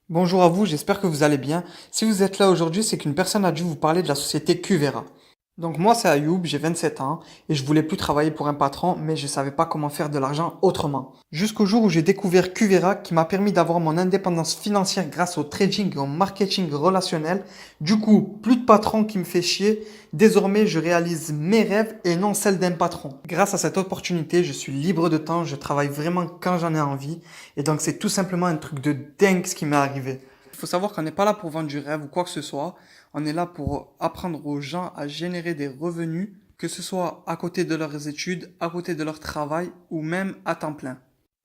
Bonjour à vous, j'espère que vous allez bien. Si vous êtes là aujourd'hui, c'est qu'une personne a dû vous parler de la société Qvera. Donc moi c'est Ayoub, j'ai 27 ans et je voulais plus travailler pour un patron, mais je savais pas comment faire de l'argent autrement. Jusqu'au jour où j'ai découvert Qvera qui m'a permis d'avoir mon indépendance financière grâce au trading et au marketing relationnel. Du coup, plus de patron qui me fait chier. Désormais, je réalise mes rêves et non celles d'un patron. Grâce à cette opportunité, je suis libre de temps, je travaille vraiment quand j'en ai envie et donc c'est tout simplement un truc de dingue ce qui m'est arrivé. Il faut savoir qu'on n'est pas là pour vendre du rêve ou quoi que ce soit. On est là pour apprendre aux gens à générer des revenus, que ce soit à côté de leurs études, à côté de leur travail ou même à temps plein.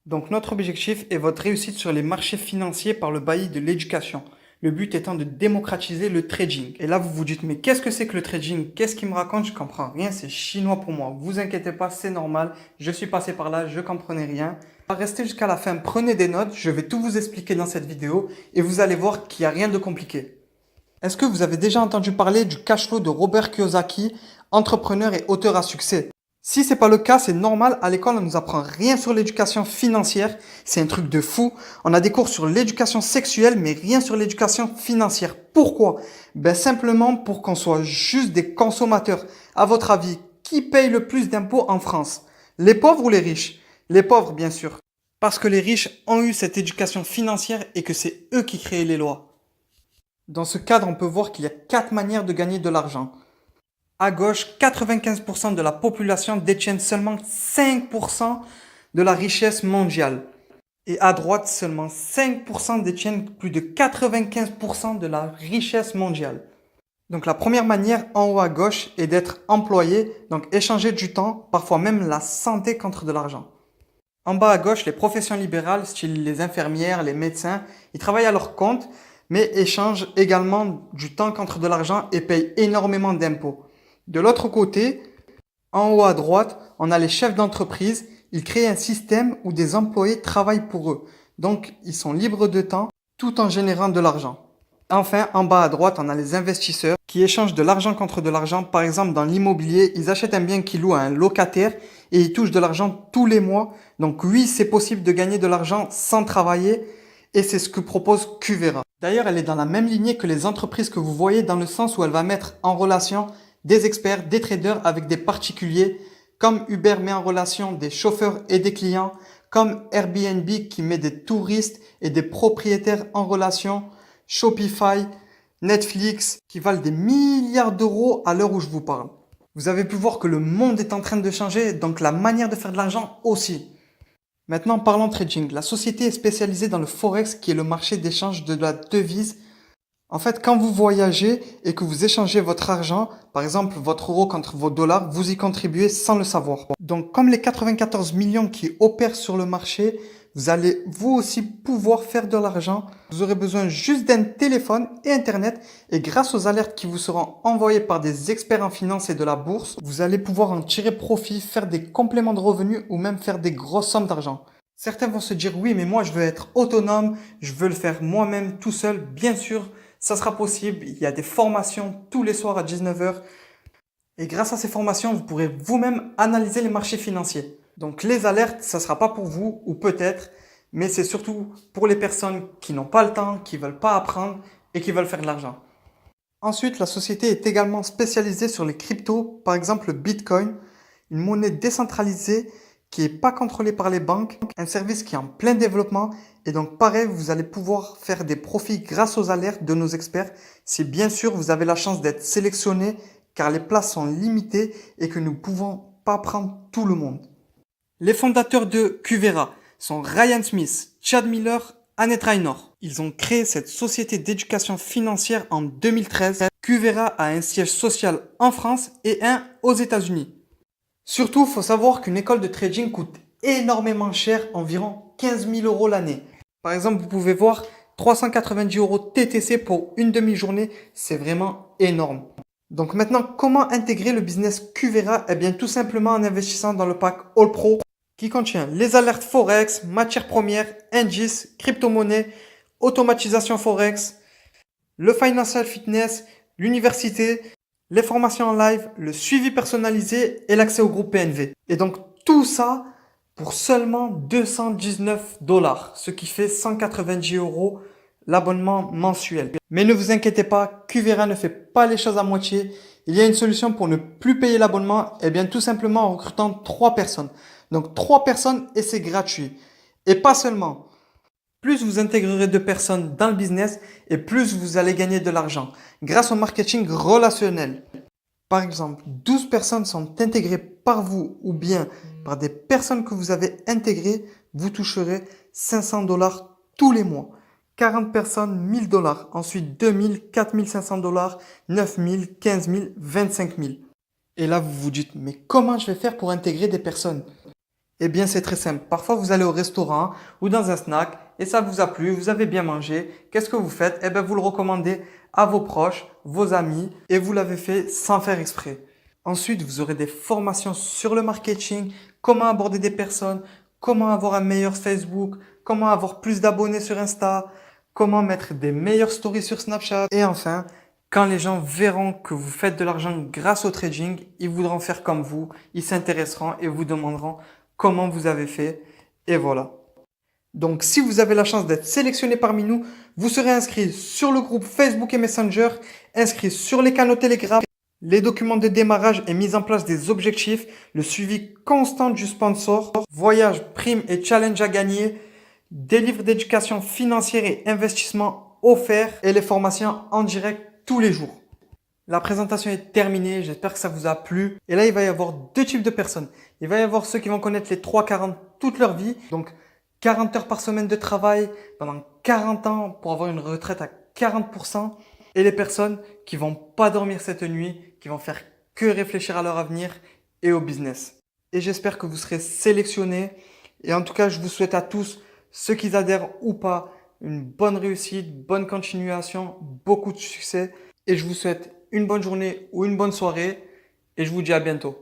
Donc notre objectif est votre réussite sur les marchés financiers par le bailli de l'éducation. Le but étant de démocratiser le trading. Et là, vous vous dites, mais qu'est-ce que c'est que le trading? Qu'est-ce qu'il me raconte? Je comprends rien, c'est chinois pour moi. Vous inquiétez pas, c'est normal. Je suis passé par là, je comprenais rien. Restez jusqu'à la fin, prenez des notes, je vais tout vous expliquer dans cette vidéo et vous allez voir qu'il n'y a rien de compliqué. Est-ce que vous avez déjà entendu parler du cash flow de Robert Kiyosaki, entrepreneur et auteur à succès? Si c'est pas le cas, c'est normal. À l'école, on nous apprend rien sur l'éducation financière. C'est un truc de fou. On a des cours sur l'éducation sexuelle, mais rien sur l'éducation financière. Pourquoi? Ben, simplement pour qu'on soit juste des consommateurs. À votre avis, qui paye le plus d'impôts en France? Les pauvres ou les riches? Les pauvres, bien sûr. Parce que les riches ont eu cette éducation financière et que c'est eux qui créent les lois. Dans ce cadre, on peut voir qu'il y a 4 manières de gagner de l'argent. À gauche, 95% de la population détiennent seulement 5% de la richesse mondiale. Et à droite, seulement 5% détiennent plus de 95% de la richesse mondiale. Donc la première manière en haut à gauche est d'être employé, donc échanger du temps, parfois même la santé contre de l'argent. En bas à gauche, les professions libérales, style les infirmières, les médecins, ils travaillent à leur compte, mais échangent également du temps contre de l'argent et payent énormément d'impôts. De l'autre côté, en haut à droite, on a les chefs d'entreprise. Ils créent un système où des employés travaillent pour eux. Donc, ils sont libres de temps tout en générant de l'argent. Enfin, en bas à droite, on a les investisseurs qui échangent de l'argent contre de l'argent. Par exemple, dans l'immobilier, ils achètent un bien qu'ils louent à un locataire et ils touchent de l'argent tous les mois. Donc oui, c'est possible de gagner de l'argent sans travailler et c'est ce que propose Qvera. D'ailleurs, elle est dans la même lignée que les entreprises que vous voyez dans le sens où elle va mettre en relation des experts, des traders avec des particuliers, comme Uber met en relation des chauffeurs et des clients, comme Airbnb qui met des touristes et des propriétaires en relation, Shopify, Netflix qui valent des milliards d'euros à l'heure où je vous parle. Vous avez pu voir que le monde est en train de changer, donc la manière de faire de l'argent aussi. Maintenant, parlons trading. La société est spécialisée dans le forex qui est le marché d'échange de la devise. En fait, quand vous voyagez et que vous échangez votre argent, par exemple votre euro contre vos dollars, vous y contribuez sans le savoir. Donc, comme les 94 millions qui opèrent sur le marché, vous allez vous aussi pouvoir faire de l'argent. Vous aurez besoin juste d'un téléphone et Internet. Et grâce aux alertes qui vous seront envoyées par des experts en finance et de la bourse, vous allez pouvoir en tirer profit, faire des compléments de revenus ou même faire des grosses sommes d'argent. Certains vont se dire, oui, mais moi, je veux être autonome, je veux le faire moi-même tout seul. Bien sûr, ça sera possible. Il y a des formations tous les soirs à 19 heures. Et grâce à ces formations, vous pourrez vous-même analyser les marchés financiers. Donc les alertes, ça ne sera pas pour vous, ou peut-être, mais c'est surtout pour les personnes qui n'ont pas le temps, qui ne veulent pas apprendre et qui veulent faire de l'argent. Ensuite, la société est également spécialisée sur les cryptos, par exemple le Bitcoin, une monnaie décentralisée qui n'est pas contrôlée par les banques, un service qui est en plein développement et donc pareil, vous allez pouvoir faire des profits grâce aux alertes de nos experts si bien sûr vous avez la chance d'être sélectionné car les places sont limitées et que nous ne pouvons pas prendre tout le monde. Les fondateurs de Qvera sont Ryan Smith, Chad Miller, Annette Raynor. Ils ont créé cette société d'éducation financière en 2013. Qvera a un siège social en France et un aux États-Unis. Surtout, il faut savoir qu'une école de trading coûte énormément cher, environ 15 000 euros l'année. Par exemple, vous pouvez voir 390 euros TTC pour une demi-journée, c'est vraiment énorme. Donc maintenant, comment intégrer le business Qvera? Eh bien, tout simplement en investissant dans le pack All Pro qui contient les alertes Forex, matières premières, indices, crypto-monnaies, automatisation Forex, le Financial Fitness, l'université, les formations en live, le suivi personnalisé et l'accès au groupe PNV. Et donc tout ça pour seulement 219 $, ce qui fait 190 euros l'abonnement mensuel. Mais ne vous inquiétez pas, Qvera ne fait pas les choses à moitié. Il y a une solution pour ne plus payer l'abonnement, et bien tout simplement en recrutant 3 personnes. Donc 3 personnes et c'est gratuit. Et pas seulement. Plus vous intégrerez de personnes dans le business et plus vous allez gagner de l'argent grâce au marketing relationnel. Par exemple, 12 personnes sont intégrées par vous ou bien par des personnes que vous avez intégrées, vous toucherez 500 dollars tous les mois. 40 personnes, 1000 dollars. Ensuite, 2000, 4500 dollars, 9000, 15000, 25000. Et là, vous vous dites, mais comment je vais faire pour intégrer des personnes? Eh bien, c'est très simple. Parfois, vous allez au restaurant ou dans un snack et ça vous a plu, vous avez bien mangé. Qu'est-ce que vous faites? Eh bien, vous le recommandez à vos proches, vos amis et vous l'avez fait sans faire exprès. Ensuite, vous aurez des formations sur le marketing, comment aborder des personnes, comment avoir un meilleur Facebook, comment avoir plus d'abonnés sur Insta, comment mettre des meilleures stories sur Snapchat. Et enfin, quand les gens verront que vous faites de l'argent grâce au trading, ils voudront faire comme vous, ils s'intéresseront et vous demanderont comment vous avez fait. Et voilà. Donc, si vous avez la chance d'être sélectionné parmi nous, vous serez inscrit sur le groupe Facebook et Messenger, inscrit sur les canaux Telegram, les documents de démarrage et mise en place des objectifs, le suivi constant du sponsor, voyages, primes et challenges à gagner, des livres d'éducation financière et investissement offerts et les formations en direct tous les jours. La présentation est terminée, j'espère que ça vous a plu. Et là, il va y avoir 2 types de personnes. Il va y avoir ceux qui vont connaître les 3-40 toute leur vie, donc 40 heures par semaine de travail pendant 40 ans pour avoir une retraite à 40%. Et les personnes qui vont pas dormir cette nuit, qui vont faire que réfléchir à leur avenir et au business. Et j'espère que vous serez sélectionnés. Et en tout cas, je vous souhaite à tous, ceux qui adhèrent ou pas, une bonne réussite, bonne continuation, beaucoup de succès. Et je vous souhaite une bonne journée ou une bonne soirée. Et je vous dis à bientôt.